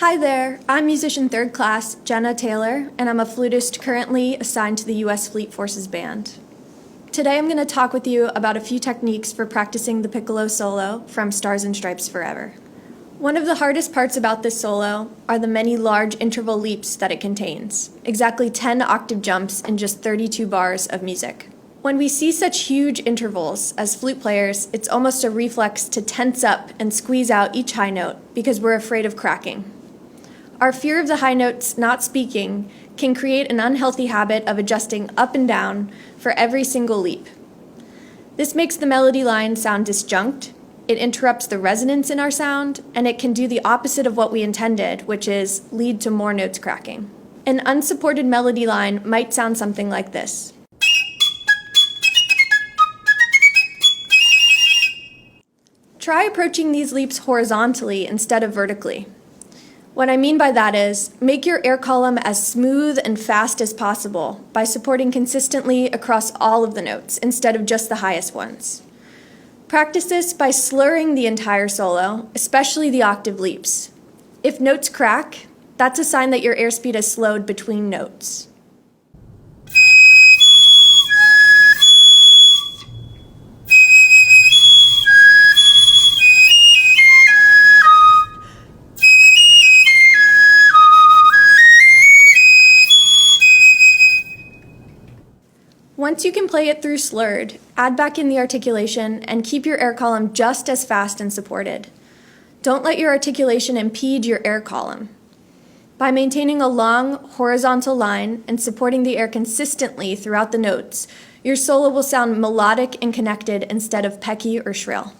Hi there, I'm musician 3rd Class Jenna Taylor, and I'm a flutist currently assigned to the U.S. Fleet Forces Band. Today I'm going to talk with you about a few techniques for practicing the Piccolo solo from Stars and Stripes Forever. One of the hardest parts about this solo are the many large interval leaps that it contains, exactly 10 octave jumps in just 32 bars of music. When we see such huge intervals as flute players, it's almost a reflex to tense up and squeeze out each high note because we're afraid of cracking. Our fear of the high notes not speaking can create an unhealthy habit of adjusting up and down for every single leap. This makes the melody line sound disjunct, it interrupts the resonance in our sound, and it can do the opposite of what we intended, which is lead to more notes cracking. An unsupported melody line might sound something like this. Try approaching these leaps horizontally instead of vertically. What I mean by that is, make your air column as smooth and fast as possible by supporting consistently across all of the notes instead of just the highest ones. Practice this by slurring the entire solo, especially the octave leaps. If notes crack, that's a sign that your airspeed has slowed between notes. Once you can play it through slurred, add back in the articulation and keep your air column just as fast and supported. Don't let your articulation impede your air column. By maintaining a long, horizontal line and supporting the air consistently throughout the notes, your solo will sound melodic and connected instead of pecky or shrill.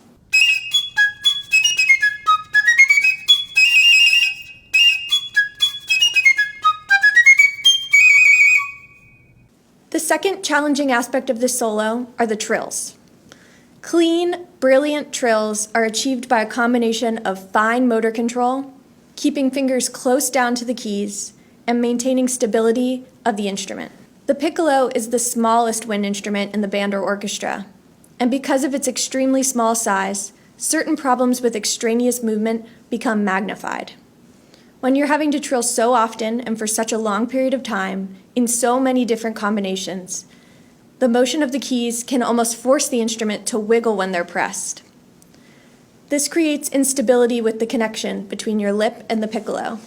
The second challenging aspect of this solo are the trills. Clean, brilliant trills are achieved by a combination of fine motor control, keeping fingers close down to the keys, and maintaining stability of the instrument. The piccolo is the smallest wind instrument in the band or orchestra, and because of its extremely small size, certain problems with extraneous movement become magnified. When you're having to trill so often and for such a long period of time, in so many different combinations, the motion of the keys can almost force the instrument to wiggle when they're pressed. This creates instability with the connection between your lip and the piccolo,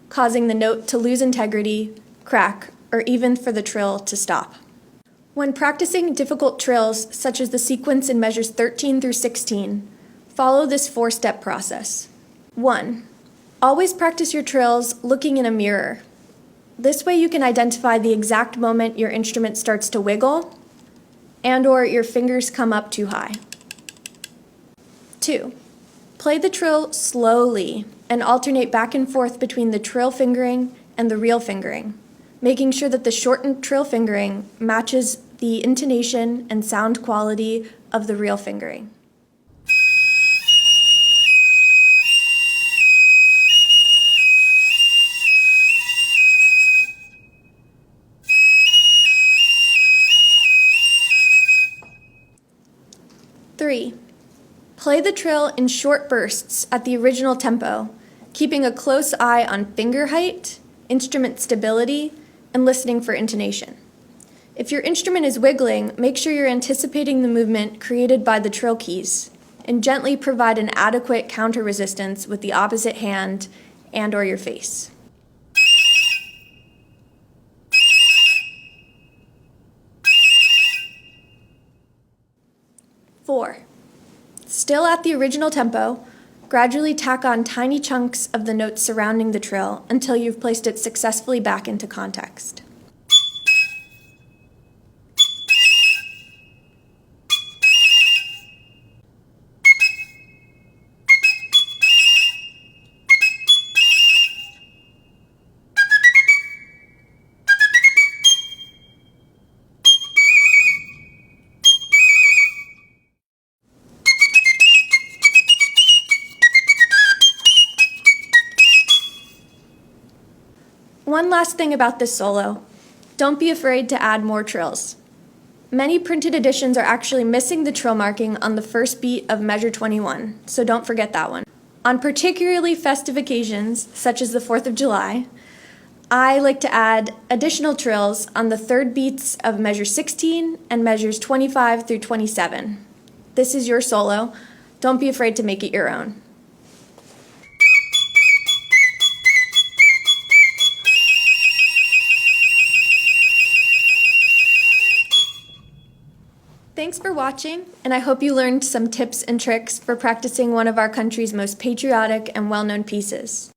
causing the note to lose integrity, crack, or even for the trill to stop. When practicing difficult trills, such as the sequence in measures 13 through 16, follow this 4-step process. 1. Always practice your trills looking in a mirror. This way you can identify the exact moment your instrument starts to wiggle and/or your fingers come up too high. 2. Play the trill slowly and alternate back and forth between the trill fingering and the real fingering, making sure that the shortened trill fingering matches the intonation and sound quality of the real fingering. 3. Play the trill in short bursts at the original tempo, keeping a close eye on finger height, instrument stability, and listening for intonation. If your instrument is wiggling, make sure you're anticipating the movement created by the trill keys, and gently provide an adequate counter resistance with the opposite hand and/or your face. 4. Still at the original tempo, gradually tack on tiny chunks of the notes surrounding the trill until you've placed it successfully back into context. One last thing about this solo, don't be afraid to add more trills. Many printed editions are actually missing the trill marking on the first beat of measure 21, so don't forget that one. On particularly festive occasions, such as the 4th of July, I like to add additional trills on the third beats of measure 16 and measures 25 through 27. This is your solo. Don't be afraid to make it your own. Thanks for watching, and I hope you learned some tips and tricks for practicing one of our country's most patriotic and well-known pieces.